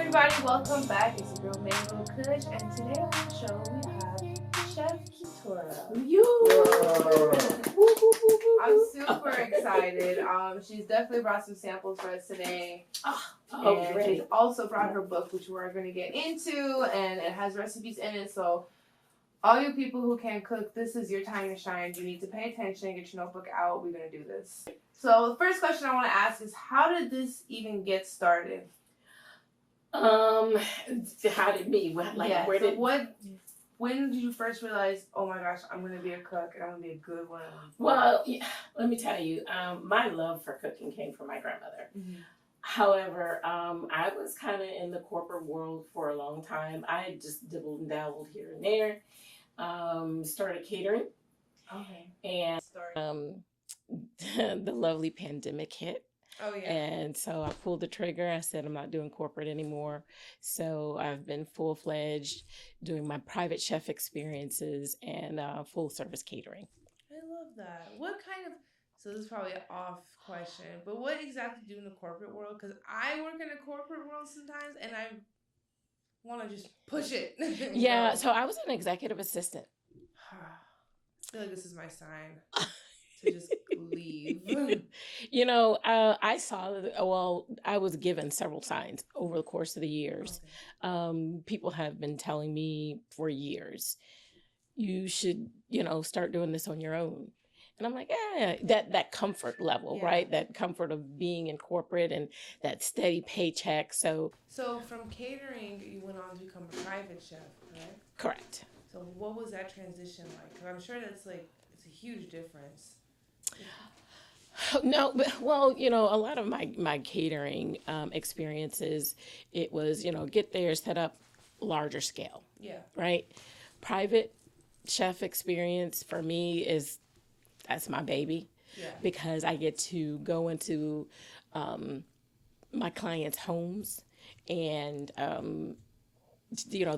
everybody, welcome back. It's your girl Mango Kush, and today on the show we have Chef Kitura. I'm super excited. She's definitely brought some samples for us today. And great. she also brought her book, which we're going to get into, and it has recipes in it. So all you people who can cook, this is your time to shine. You need to pay attention, get your notebook out. We're going to do this. So the first question I want to ask is, how did this even get started? How did me? When did you first realize, oh my gosh, I'm going to be a cook and I'm going to be a good one? Well, let me tell you, my love for cooking came from my grandmother. Mm-hmm. However, I was kind of in the corporate world for a long time. I had just dibbled and dabbled here and there. Started catering. Okay. And the lovely pandemic hit. Oh, yeah. And so I pulled the trigger. I said, I'm not doing corporate anymore. So I've been full-fledged doing my private chef experiences and full-service catering. I love that. So this is probably an off question, but what exactly do you do in the corporate world? Because I work in a corporate world sometimes, and I want to just push it. Yeah, so I was an executive assistant. I feel like this is my sign to just leave. I was given several signs over the course of the years. Okay. People have been telling me for years, you should, start doing this on your own. And I'm like, that comfort level, yeah. Right? That comfort of being in corporate and that steady paycheck. So from catering, you went on to become a private chef, correct? Correct. So what was that transition like? Because I'm sure it's a huge difference. No, but a lot of my catering experiences, it was, get there, set up larger scale. Yeah. Right? Private chef experience for me that's my baby. Yeah. Because I get to go into my clients' homes and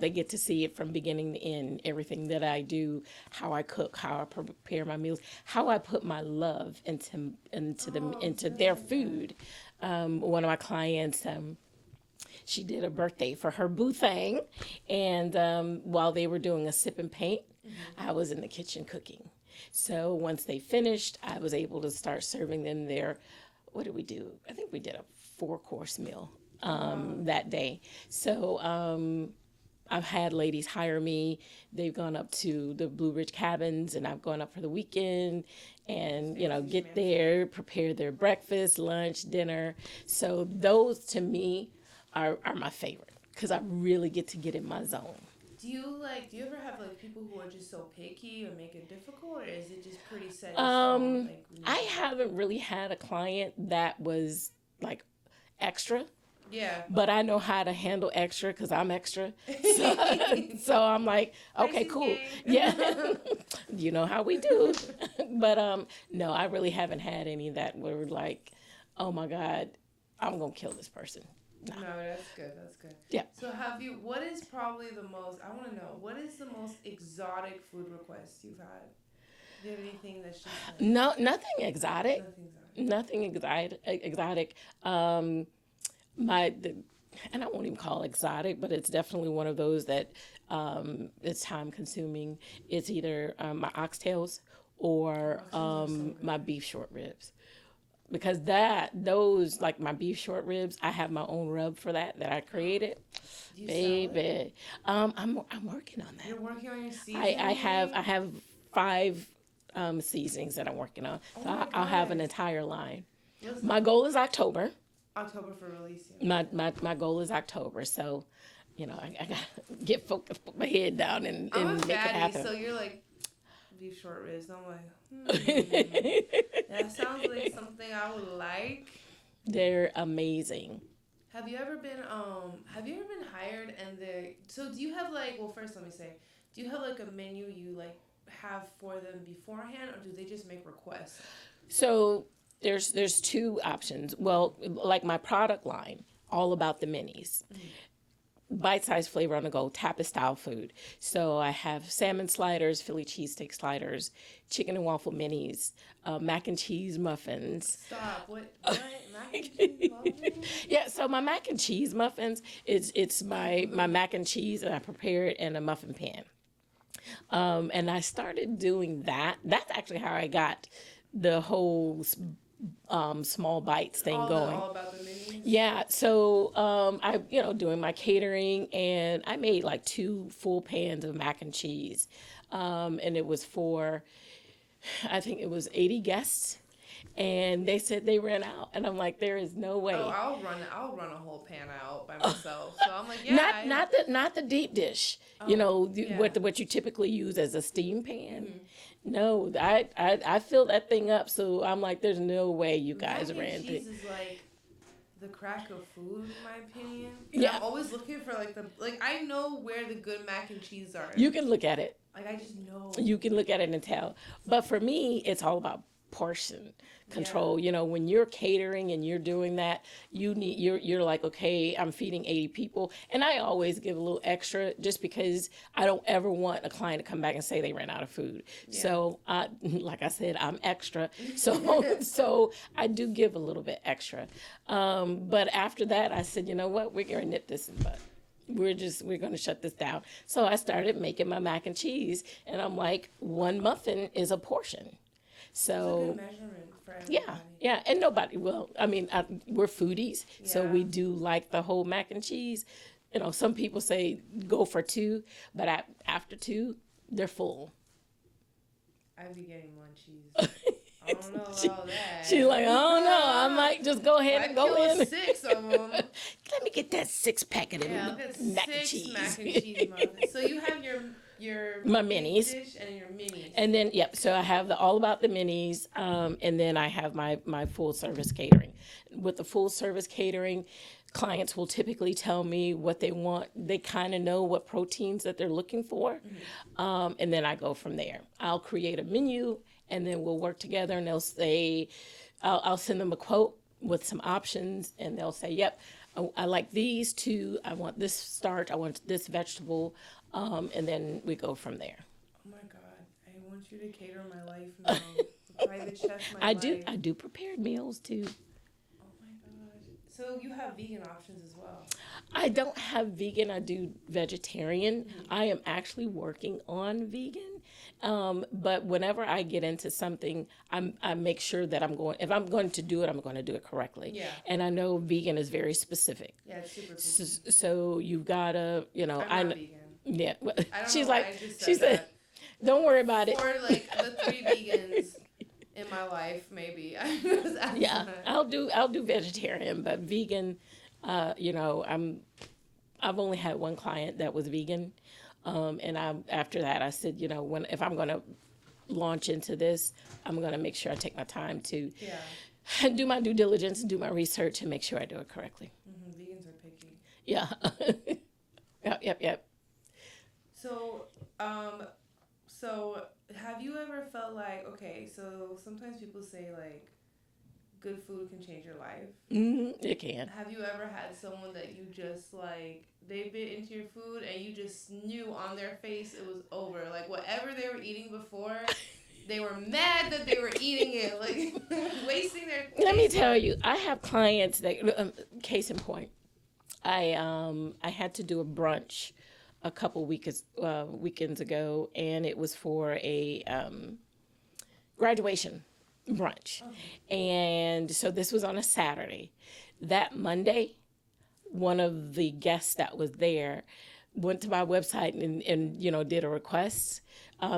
they get to see it from beginning to end, everything that I do, how I cook, how I prepare my meals, how I put my love into their food. One of my clients, she did a birthday for her boo thing, and while they were doing a sip and paint, mm-hmm. I was in the kitchen cooking. So once they finished, I was able to start serving them their, what did we do? I think we did a 4-course meal that day. So I've had ladies hire me. They've gone up to the Blue Ridge Cabins, and I've gone up for the weekend and, get there, prepare their breakfast, lunch, dinner. So those, to me, are my favorite because I really get to get in my zone. Do you ever have people who are just so picky or make it difficult, or is it just pretty set in stone? I haven't really had a client that was extra. Yeah. But I know how to handle extra because I'm extra. So I'm like, okay, cool. Yeah. You know how we do. But no, I really haven't had any that were like, oh my God, I'm going to kill this person. No, that's good. Yeah. So what is probably I want to know, what is the most exotic food request you've had? Do you have anything that's just No, nothing exotic. Nothing exotic. And I won't even call it exotic, but it's definitely one of those that it's time consuming. It's either my oxtails or my beef short ribs. Because those my beef short ribs, I have my own rub for that I created. Baby, I'm working on that. You're working on your seasoning? I have 5 seasonings that I'm working on. So I'll have an entire line. My goal is October. October for release. Yeah. My goal is October. So, I gotta get focused, put my head down and make it happen. So you're like beef short ribs. I'm like, that sounds like something I would like. They're amazing. Have you ever been hired so do you have first let me say, do you have a menu you have for them beforehand, or do they just make requests? So there's 2 options. Well, my product line, all about the minis. Mm-hmm. bite-sized flavor on the go, tapas style food. So I have salmon sliders, Philly cheesesteak sliders, chicken and waffle minis, mac and cheese muffins. Stop. What? Mac and cheese muffins? Yeah, so my mac and cheese muffins, it's my mac and cheese, and I prepare it in a muffin pan. And I started doing that. That's actually how I got the whole small bites thing going. All about the minis? Yeah, so I, doing my catering, and I made like 2 full pans of mac and cheese. And it was for, I think it was 80 guests. And they said they ran out, and I'm like, there is no way. Oh, I'll run a whole pan out by myself. So I'm like, yeah. Not the deep dish. What you typically use as a steam pan. Mm-hmm. No, I filled that thing up. So I'm like, there's no way you guys ran through. Mac and cheese is like the crack of food, in my opinion. And yeah. I'm always looking for I know where the good mac and cheese are. You can look at it. Like I just know. You can look at it and tell. But for me, it's all about portion control. When you're catering and you're doing that, you're like, okay, I'm feeding 80 people, and I always give a little extra just because I don't ever want a client to come back and say they ran out of food. So like I said, I'm extra, so I do give a little bit extra, but after that I said, you know what, we're gonna nip this in the bud. We're going to shut this down. So I started making my mac and cheese, and I'm like, 1 muffin is a portion. So it's a good measurement for everybody. Yeah, and nobody. Well, I mean, we're foodies, so we do like the whole mac and cheese. Some people say go for 2, but after 2, they're full. I'd be getting 1 cheese. I don't know about that. She's like, I don't know. I might just go ahead and go in. 6 of them. Let me get that 6-pack of them mac and cheese. Mac and cheese muffins. So you have your my minis dish and your minis. And then so I have the all about the minis, and then I have my full service catering. With the full service catering, clients will typically tell me what they want. They kind of know what proteins that they're looking for, and then I go from there. I'll create a menu, and then we'll work together, and they'll say, I'll send them a quote with some options, and they'll say, yep, I like these 2, I want this starch, I want this vegetable, and then we go from there. Oh my God, I want you to cater my life now. Private chef my life. I do prepared meals too. Oh my God. So you have vegan options as well? I don't have vegan, I do vegetarian. I am actually working on vegan. But whenever I get into something, I make sure that if I'm going to do it, I'm going to do it correctly. Yeah. And I know vegan is very specific. Yeah, it's super picky. So you've got to, I'm not vegan. Yeah. She's like, she said, don't worry about it. For the 3 vegans in my life, maybe. Yeah, I'll do vegetarian, but vegan, I've only had 1 client that was vegan. And after that, I said, if I'm going to launch into this, I'm going to make sure I take my time to do my due diligence and do my research and make sure I do it correctly. Vegans are picky. Yeah. Yep. So have you ever felt like, okay, so sometimes people say like, good food can change your life. It can. Have you ever had someone that you just like, they bit into your food and you just knew on their face it was over? Like whatever they were eating before, they were mad that they were eating it, like wasting their. Let me tell you, I have clients that, case in point, I had to do a brunch a couple weekends ago, and it was for a graduation brunch. And so this was on a Saturday. That Monday, one of the guests that was there went to my website and did a request.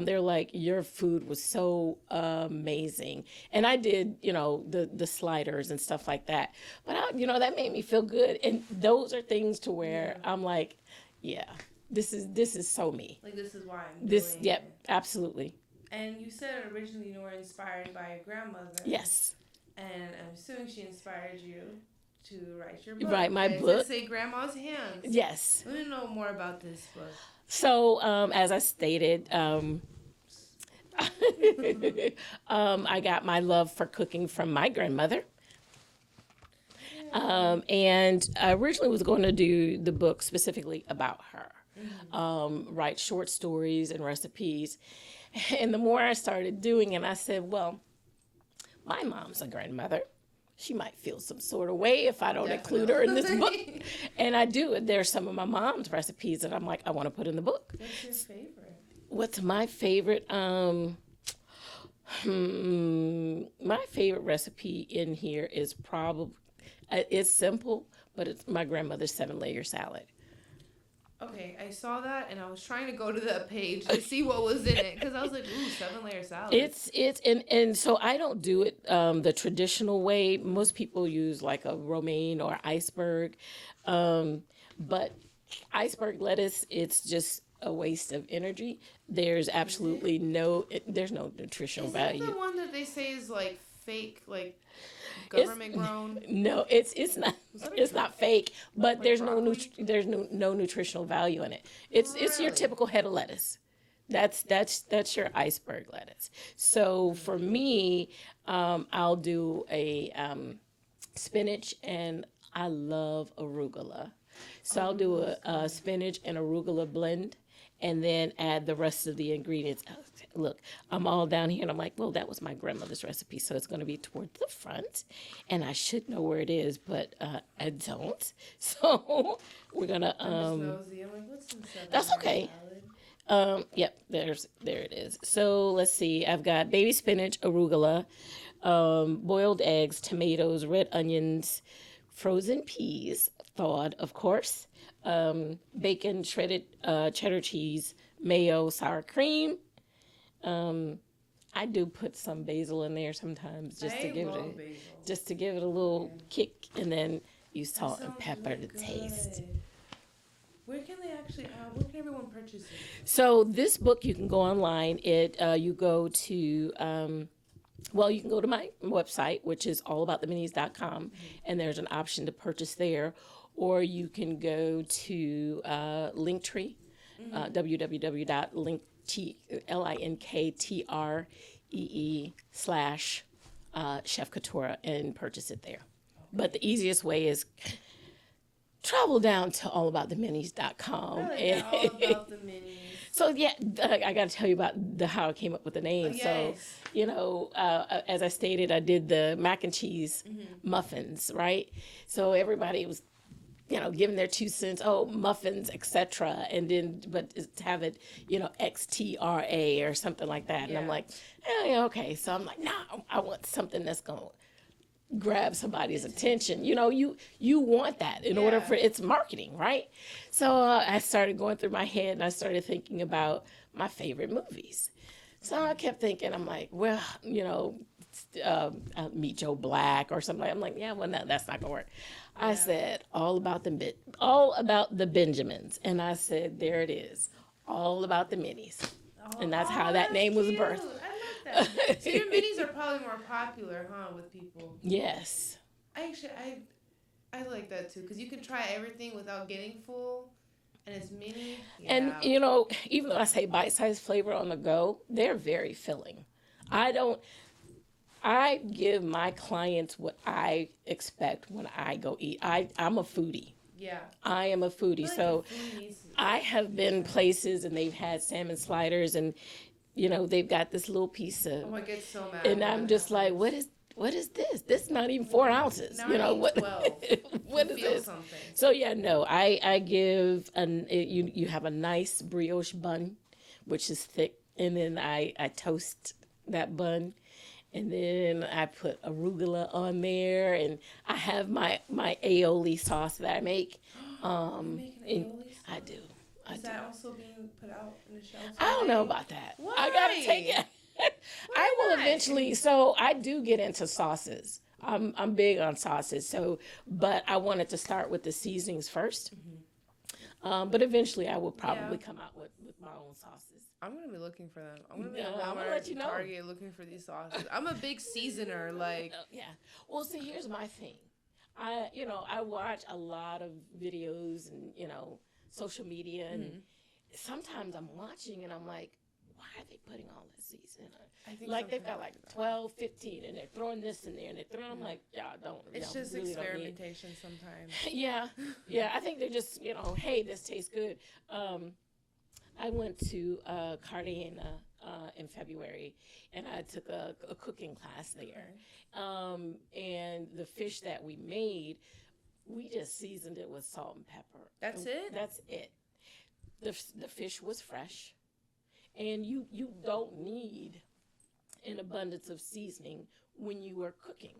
They're like, your food was so amazing. And I did, the sliders and stuff like that. But, that made me feel good. And those are things to where I'm like, yeah, this is so me. Like, this is why I'm doing it. Yep, absolutely. And you said originally you were inspired by your grandmother. Yes. And I'm assuming she inspired you to write your book. Write my book. To say Grandma's Hands. Yes. Let me know more about this book. So, as I stated, I got my love for cooking from my grandmother. And I originally was going to do the book specifically about her, write short stories and recipes. And the more I started doing it, I said, well, my mom's a grandmother. She might feel some sort of way if I don't include her in this book. And I do. There's some of my mom's recipes that I'm like, I want to put in the book. What's your favorite? What's my favorite? My favorite recipe in here is probably, it's simple, but it's my grandmother's 7-layer salad. Okay, I saw that and I was trying to go to that page to see what was in it because I was like, ooh, 7-layer salad. And so I don't do it the traditional way. Most people use like a romaine or iceberg, but iceberg lettuce, it's just a waste of energy. There's absolutely there's no nutritional value. Is that the one that they say is like fake, like government grown? No, it's not. It's not fake, but Like there's broccoli? no nutritional value in it. It's your Really? typical head of lettuce. That's your iceberg lettuce. So for me, I'll do a spinach, and I love arugula. So I'll do a spinach and arugula blend, and then add the rest of the ingredients. Look, I'm all down here, and I'm like, well, that was my grandmother's recipe, so it's going to be towards the front, and I should know where it is, but I don't. So we're gonna. I'm just nosy. I'm like, what's in 7-layer That's okay. salad? Yep, there it is. So let's see. I've got baby spinach, arugula, boiled eggs, tomatoes, red onions, frozen peas, thawed, of course, bacon, shredded cheddar cheese, mayo, sour cream. I do put some basil in there sometimes just to give it a little kick, and then use salt and pepper to taste. Where can they actually? Where can everyone purchase it? So this book, you can go online. You go to well, you can go to my website, which is allabouttheminis.com, and there's an option to purchase there, or you can go to Linktree, www.linktr.ee/Chef Kitura, and purchase it there. But the easiest way is travel down to allabouttheminis.com. All about the minis. So yeah, I got to tell you about how I came up with the name. Yes. So, as I stated, I did the mac and cheese muffins, right? So everybody was, giving their 2 cents, muffins, etc. And then, but to have it, XTRA or something like that. And I'm like, okay. So I'm like, no, I want something that's going to grab somebody's attention. You want that in order for it's marketing, right? So I started going through my head, and I started thinking about my favorite movies. So I kept thinking, I'm like, well, Meet Joe Black or something. I'm like, no, that's not gonna work. I said all about the Benjamins, and I said, there it is, all about the minis, and that's how that name was birthed. So your minis are probably more popular, with people. Yes. I like that too, because you can try everything without getting full, and it's mini. Yeah. And even though I say bite-sized flavor on the go, they're very filling. I give my clients what I expect when I go eat. I'm a foodie. Yeah. I am a foodie, so I have been places and they've had salmon sliders, and they've got this little piece of. Oh, I get so mad. And I'm just like, what is this? This is not even 4 ounces. What? 12. What is this? Something. So I give you have a nice brioche bun, which is thick, and then I toast that bun, and then I put arugula on there, and I have my aioli sauce that I make. You make an aioli sauce? I do. Is that also being put out in the shelves? I don't know about that. Why? I gotta take it. I will eventually. So I do get into sauces. I'm big on sauces. So, but I wanted to start with the seasonings first. But eventually, I will probably come out with my own sauces. I'm gonna be looking for them. I'm gonna be I'm gonna let you know. Target looking for these sauces. I'm a big seasoner. Yeah. Well, see, here's my thing. I watch a lot of videos and social media, and sometimes I'm watching and I'm like, why are they putting all this seasoning on? I think Like they've got like 12, 15, and they're throwing this in there, and they're throwing. I'm like, yeah, don't. It's y'all just really experimentation sometimes. Yeah, I think they're just, hey, this tastes good. I went to Cartagena in February, and I took a cooking class there. And the fish that we made, we just seasoned it with salt and pepper. That's it? That's it. The fish was fresh, and you don't need an abundance of seasoning when you are cooking.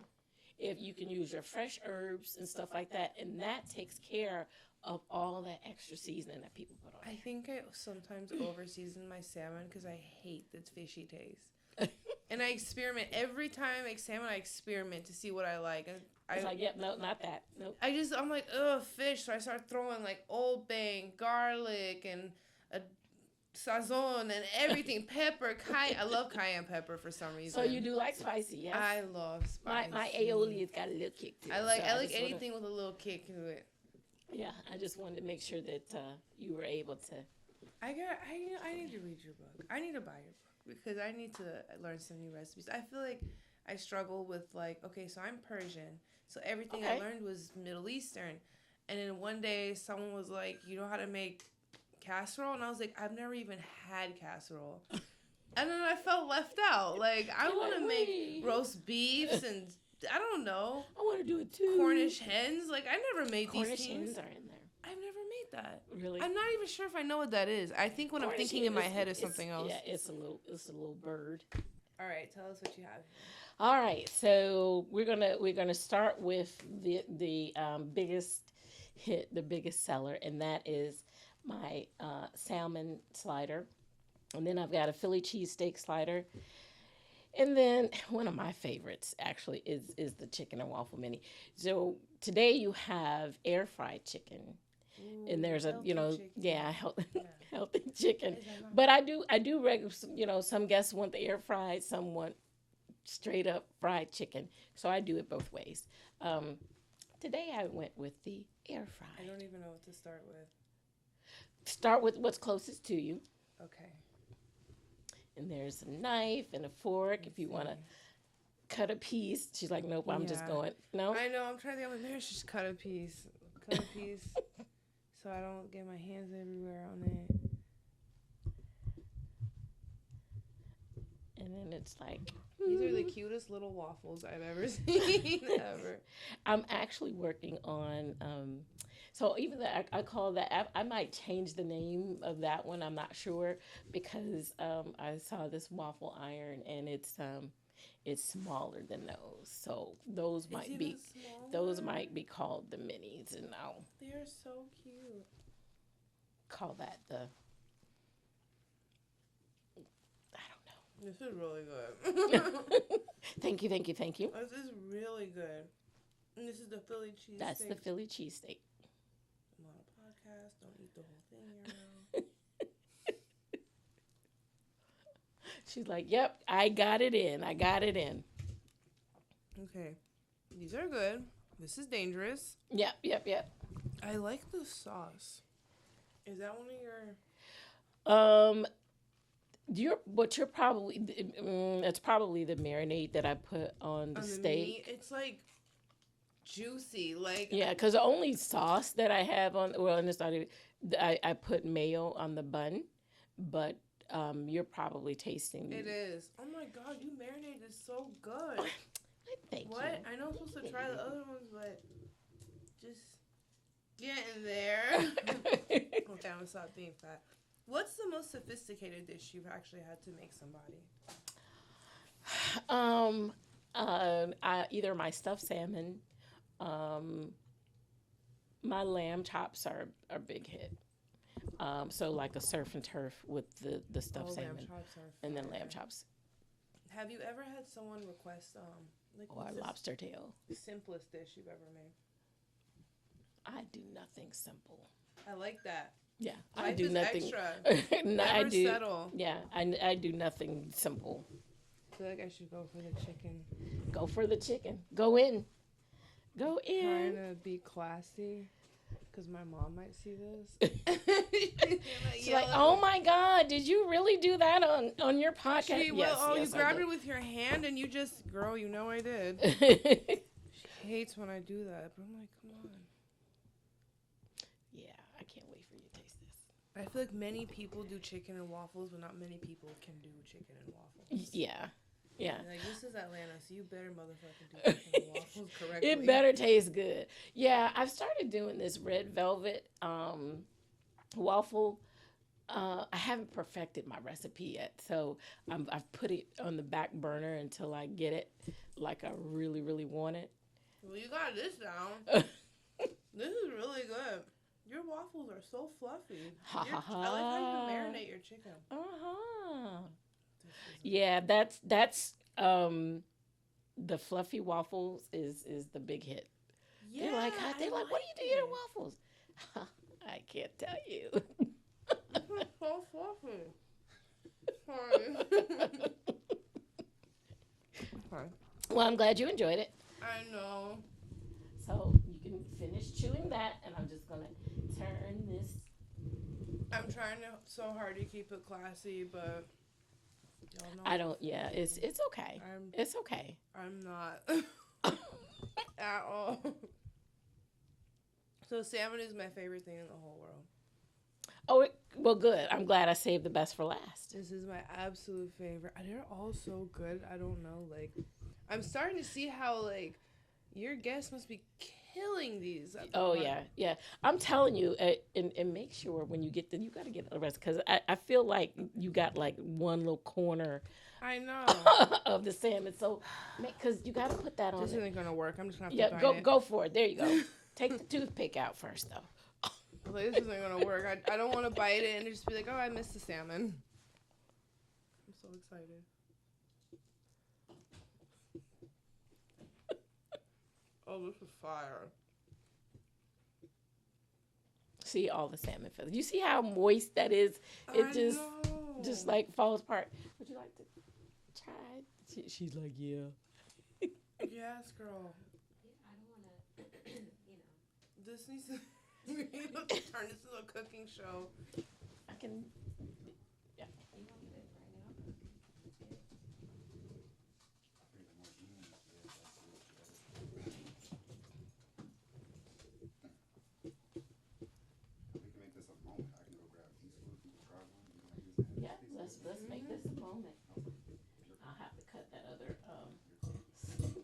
If you can use your fresh herbs and stuff like that, and that takes care of all that extra seasoning that people put on. I think I sometimes over season my salmon because I hate the fishy taste. And I experiment every time I make salmon. I experiment to see what I like. And It's like, yep, no, not that. Nope. I'm like, ugh, fish. So I start throwing like Old Bay, garlic, and a sazon and everything. Pepper, cayenne. I love cayenne pepper for some reason. So you do like spicy, yes? I love spicy. My aioli has got a little kick to it. I like anything with a little kick to it. Yeah, I just wanted to make sure that you were able to. I need to read your book. I need to buy your book because I need to learn some new recipes. I feel like I struggle with okay, so I'm Persian, so everything I learned was Middle Eastern, and then one day someone was like, "You know how to make casserole?" And I was like, "I've never even had casserole." And then I felt left out. Like I want to make roast beefs and I don't know. I want to do it too. Cornish hens. Like I never made these things. Cornish hens are in there. I've never made that. Really? I'm not even sure if I know what that is. I think what I'm thinking in my head is something else. Yeah, it's a little bird. All right, tell us what you have. All right, so we're gonna start with the biggest hit, the biggest seller, and that is my salmon slider, and then I've got a Philly cheesesteak slider. And then one of my favorites actually is the chicken and waffle mini. So today you have air fried chicken. Ooh, and there's healthy chicken. But I do some guests want the air fried, some want straight up fried chicken. So I do it both ways. Today I went with the air fried. I don't even know what to start with. Start with what's closest to you. Okay. And there's a knife and a fork if you want to cut a piece. She's like, nope, I'm just going. No? I know. I'm trying to think. I'm like, maybe I should just cut a piece. So I don't get my hands everywhere on it. And then it's like... These are the cutest little waffles I've ever seen. Ever. I'm actually working on... So even though I call that, I might change the name of that one. I'm not sure because I saw this waffle iron and it's smaller than those. So those might be called the minis. And I'll they're so cute. Call that the. I don't know. This is really good. Thank you. This is really good. And this is the Philly cheesesteak. That's the Philly cheesesteak. I'm on a podcast. Don't eat the whole thing around. She's like, yep, I got it in. Okay. These are good. This is dangerous. Yep. I like the sauce. Is that one of your... You're probably... it's probably the marinade that I put on the steak. Meat. It's like... juicy, like because the only sauce that I have and it's not even, I put mayo on the bun, but you're probably tasting it is. Oh my god, you marinated so good. Thank you. What? I know I'm supposed to try the other ones, but just get in there. Okay, I'm gonna stop being fat. What's the most sophisticated dish you've actually had to make somebody? Either my stuffed salmon. My lamb chops are a big hit. So like a surf and turf with the stuffed salmon, lamb chops are and then lamb chops. Have you ever had someone request a lobster tail? The simplest dish you've ever made? I do nothing simple. I like that. Yeah, Life I do is nothing. Extra. Never settle. Yeah, I do nothing simple. I feel like I should go for the chicken. Go for the chicken. Go in. Trying to be classy. because my mom might see this. She's like, oh my God, did you really do that on your podcast? She will. You grabbed it with your hand and you just, girl, you know I did. She hates when I do that, but I'm like, come on. Yeah, I can't wait for you to taste this. I feel like many people do chicken and waffles, but not many people can do chicken and waffles. Yeah. Yeah. Like, this is Atlanta, so you better motherfucking do chicken and waffles correctly. It better taste good. Yeah, I've started doing this red velvet waffle. I haven't perfected my recipe yet, so I've put it on the back burner until I get it like I really, really want it. Well, you got this down. This is really good. Your waffles are so fluffy. I like how you can marinate your chicken. Yeah, that's the fluffy waffles is the big hit. Yeah, they're like, what do you do to your waffles? I can't tell you. It's so fluffy. Sorry. Okay. Well, I'm glad you enjoyed it. I know. So you can finish chewing that, and I'm just gonna turn this. I'm trying so hard to keep it classy, but y'all know. I don't. Yeah, it's okay. It's okay. I'm not at all. So salmon is my favorite thing in the whole world. Oh, well, good. I'm glad I saved the best for last. This is my absolute favorite. They're all so good. I don't know. Like, I'm starting to see how, like, your guests must be killing these. Oh, yeah. I'm telling you, and make sure when you get them, you got to get the rest. Because I feel like you got, like, one little corner. I know. Of the salmon. So, because you got to put that on. This isn't going to work. I'm just going to have to find it. Go for it. There you go. Take the toothpick out first, though. Like, this isn't gonna work. I don't want to bite it and just be like, oh, I missed the salmon. I'm so excited. Oh, this is fire. See all the salmon feathers. You see how moist that is? It just like falls apart. Would you like to try? She's like, yeah. Yes, girl. I don't want to, This needs to... We need to turn this into a cooking show. I can. Yeah. You want me to right now? We can make this a moment. I can go grab a piece of it. You can try one. You can use that. Yeah. Let's make this a moment. I'll have to cut that other slider.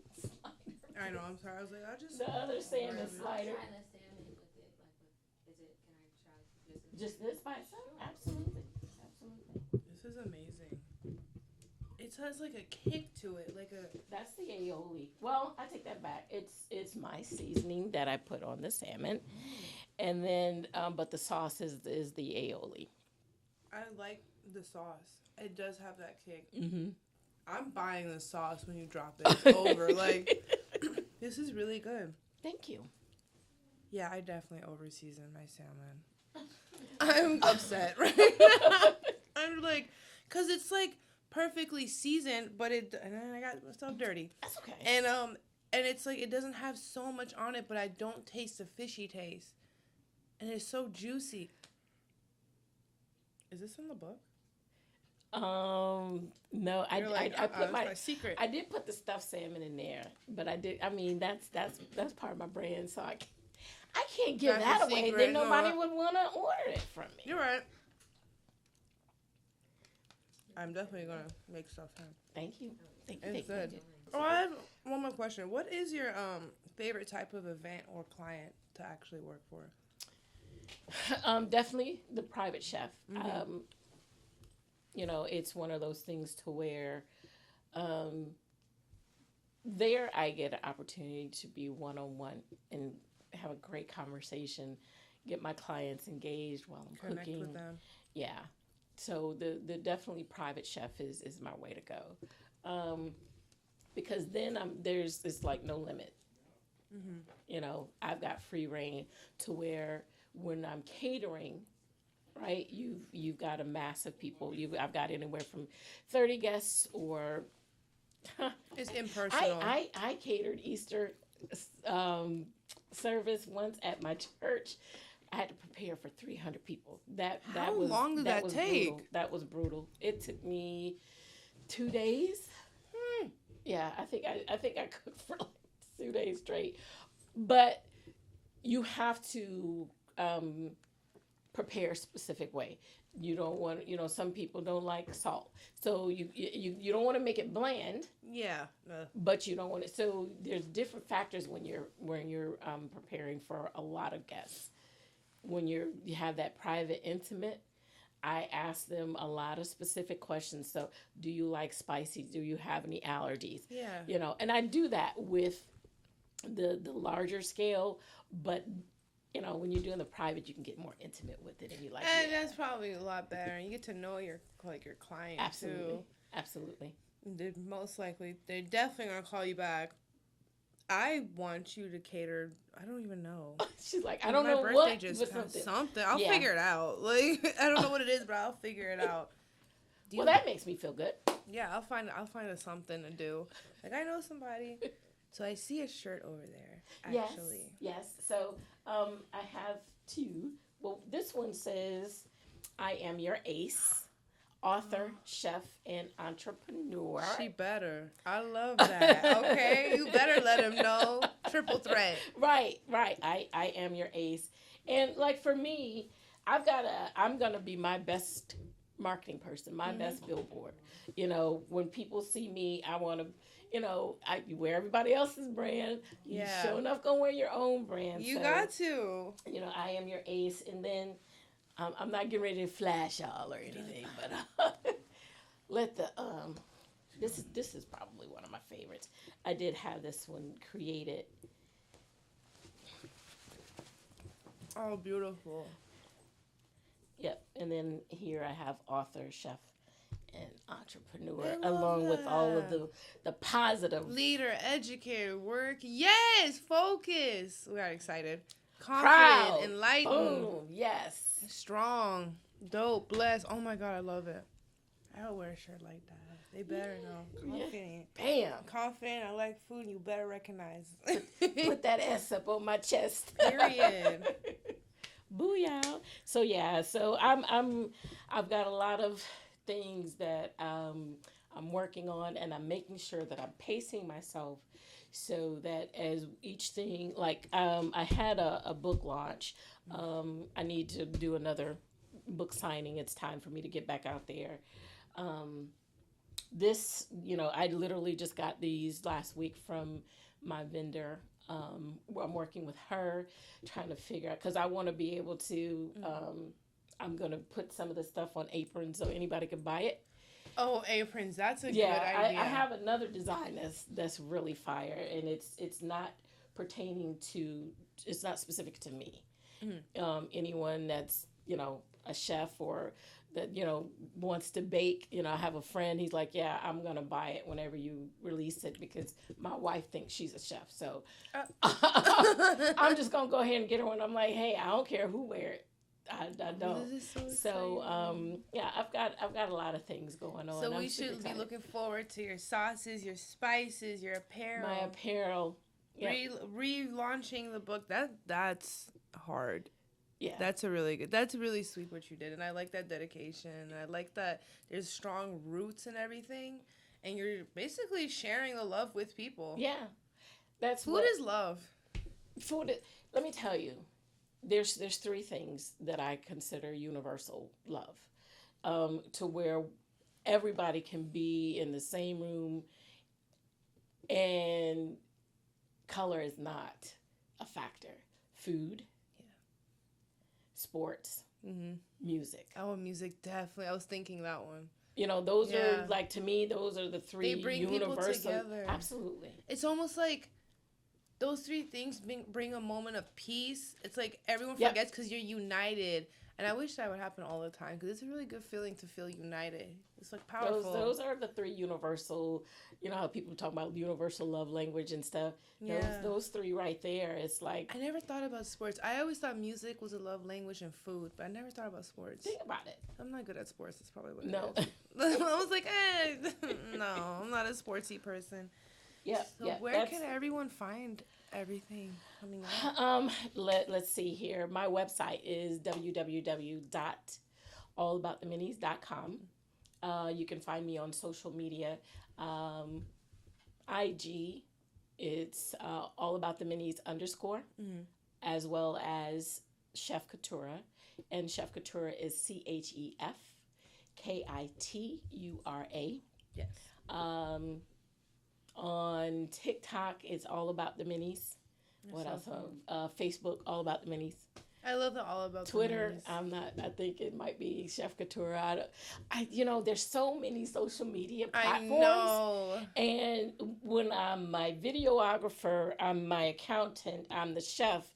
I know. I'm sorry. I was like, the other salmon slider. Try the salmon with it, is it? Can I try just this by itself? Absolutely. This is amazing. It has like a kick to it, That's the aioli. Well, I take that back. It's my seasoning that I put on the salmon, and then but the sauce is the aioli. I like the sauce. It does have that kick. Mm-hmm. I'm buying the sauce when you drop it. It's over. Like, this is really good. Thank you. Yeah, I definitely over-seasoned my salmon. I'm upset right now. I'm like, because it's like perfectly seasoned, but and then I got myself dirty. That's okay. And it's like, it doesn't have so much on it, but I don't taste the fishy taste. And it's so juicy. Is this in the book? No, I put my secret. I did put the stuffed salmon in there, but that's part of my brand, so I can't give that away. Then nobody would want to order it from me. You're right. I'm definitely gonna make stuff happen. Thank you. It's good. Oh, I have one more question. What is your favorite type of event or client to actually work for? Definitely the private chef. Mm-hmm. It's one of those things to where there I get an opportunity to be one-on-one and have a great conversation, get my clients engaged while I'm Connect cooking. With them. Yeah. So the definitely private chef is my way to go. Because then it's like no limit. Mm-hmm. I've got free reign to where when I'm catering, right, you've got a mass of people. I've got anywhere from 30 guests or it's impersonal. I catered Easter service once at my church. I had to prepare for 300 people. How long did that was take? Brutal. That was brutal. It took me 2 days. Yeah, I think I cooked for like 2 days straight. But you have to prepare a specific way. You don't want, some people don't like salt, so you don't want to make it bland. Yeah. But you don't want it. So there's different factors when you're preparing for a lot of guests. When you have that private, intimate, I ask them a lot of specific questions. So, do you like spicy? Do you have any allergies? Yeah. And I do that with the larger scale, but when you're doing the private, you can get more intimate with it, and you like. And that's probably a lot better. And you get to know your client too. Absolutely. They're they're definitely gonna call you back. I want you to cater. I don't even know. She's like, I don't know what, but something. I'll figure it out. Like, I don't know what it is, but I'll figure it out. Well, that makes me feel good. Yeah, I'll find something to do. Like, I know somebody. So I see a shirt over there. Actually. Yes. So I have two. Well, this one says, "I am your ace." Author, chef, and entrepreneur. She better. I love that. Okay, you better let him know. Triple threat. Right. I am your ace, and like for me, I'm gonna be my best marketing person, my best billboard. When people see me, I want to. You wear everybody else's brand. You sure enough gonna wear your own brand. You got to. I am your ace, and then. I'm not getting ready to flash y'all or anything, but let the this is probably one of my favorites. I did have this one created. Oh, beautiful. Yep, and then here I have author, chef, and entrepreneur, along with all of the positive leader, educator, work. Yes, focus. We got excited. Confident, proud, enlightened. boom, yes. Strong, dope, blessed. Oh my God, I love it. I would wear a shirt like that. They better know. Confident. Bam. Confident. I like food. You better recognize. Put that S up on my chest. Period. Booyah. So I've got a lot of things that I'm working on, and I'm making sure that I'm pacing myself so that as each thing, like I had a book launch. I need to do another book signing. It's time for me to get back out there. I literally just got these last week from my vendor. I'm working with her, trying to figure out, because I want to be able to, I'm going to put some of the stuff on aprons so anybody can buy it. Oh, aprons. That's a good idea. I have another design that's really fire, and it's not it's not specific to me. Anyone that's, a chef or that, wants to bake, I have a friend, he's like, yeah, I'm going to buy it whenever you release it because my wife thinks she's a chef. So I'm just going to go ahead and get her one. I'm like, hey, I don't care who wear it. I don't. This is so I've got a lot of things going on. So we should be looking forward to your sauces, your spices, your apparel. My apparel. Yeah. Relaunching the book. That's hard. Yeah. That's really sweet what you did, and I like that dedication. And I like that there's strong roots and everything, and you're basically sharing the love with people. Yeah. Food is love. Let me tell you. There's three things that I consider universal love, to where everybody can be in the same room and color is not a factor. Food, sports, music. Oh, music, definitely. I was thinking that one. Those are, like, to me, those are the three they bring universal. People together. Absolutely. It's almost like those three things bring a moment of peace. It's like everyone forgets because you're united. And I wish that would happen all the time because it's a really good feeling to feel united. It's like powerful. Those are the three universal, how people talk about universal love language and stuff. Yeah. Those three right there, it's like. I never thought about sports. I always thought music was a love language and food, but I never thought about sports. Think about it. I'm not good at sports. That's probably what it No. is. I was like, no, I'm not a sportsy person. Yep. So Yep. where can everyone find everything coming out? Let's see here. My website is www.allabouttheminis.com. You can find me on social media. IG, it's all about the minis _ as well as Chef Kitura. And Chef Kitura is ChefKitura. Yes. On TikTok, it's all about the minis. What else? Facebook, all about the minis. I love the all about Twitter, the minis. I'm not. I think it might be Chef Kitura. There's so many social media platforms. I know. And when I'm my videographer, I'm my accountant, I'm the chef,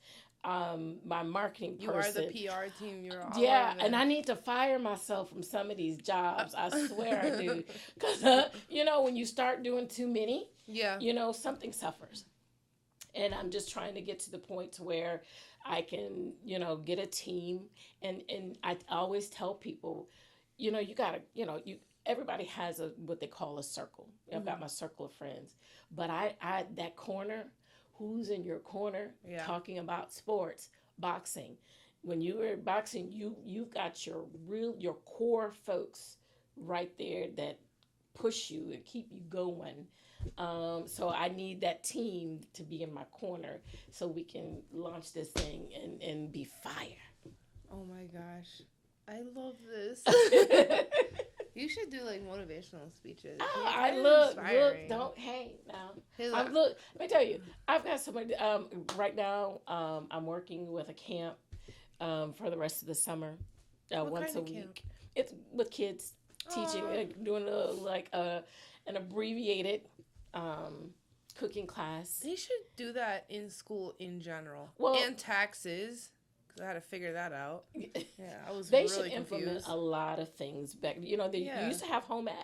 my marketing You person. are the PR team. You're all Yeah, over and there. I need to fire myself from some of these jobs. I swear I do. Because, when you start doing too many, Yeah. something suffers. And I'm just trying to get to the point to where I can, get a team. And I always tell people, you gotta, everybody has what they call a circle. I've got my circle of friends. But I that corner, who's in your corner talking about sports, boxing. When you were boxing, you've got your core folks right there that push you and keep you going. So I need that team to be in my corner so we can launch this thing and be fire. Oh my gosh. I love this. You should do like motivational speeches. Oh, It's I kinda look, inspiring. don't hate now. Hey, Let me tell you, I've got somebody, right now, I'm working with a camp, for the rest of the summer, What once kind a of week. camp? It's with kids, teaching, Aw. doing an abbreviated, cooking class. They should do that in school in general. Well- and taxes. Because I had to figure that out. Yeah, I was They really should implement confused. a lot of things back. They used to have home ec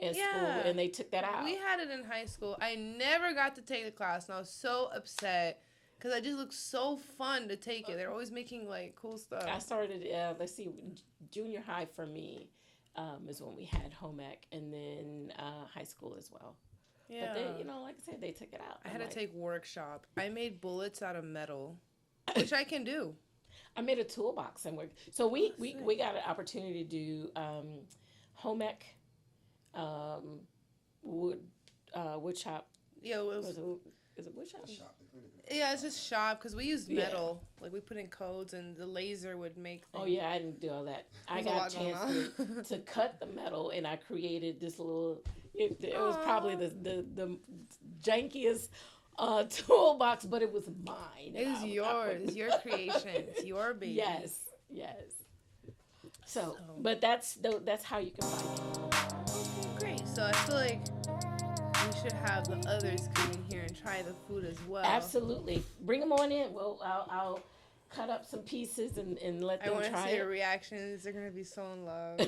in school, Yeah. and they took that out. We had it in high school. I never got to take the class, and I was so upset because it just looked so fun to take it. They're always making like cool stuff. I started, junior high for me is when we had home ec, and then high school as well. Yeah. But they, like I said, they took it out. I had to take workshop. I made bullets out of metal, which I can do. I made a toolbox and so we got an opportunity to do home ec, wood shop. Yeah, it was, Is it wood shop? Shop. They put it yeah, it's just shop because we used Yeah. metal. Like we put in codes, and the laser would make. Oh things. yeah, I didn't do all that. I There's a got a lot going chance on. to cut the metal, and I created this little. It was probably the jankiest toolbox, but it was mine. It was I- yours, your creation, it's your baby. Yes. So, but that's how you can find it. Okay, great. So I feel like we should have the others come in here and try the food as well. Absolutely, bring them on in. Well, I'll cut up some pieces and let I them want to try see their it. reactions. They're gonna be so in love.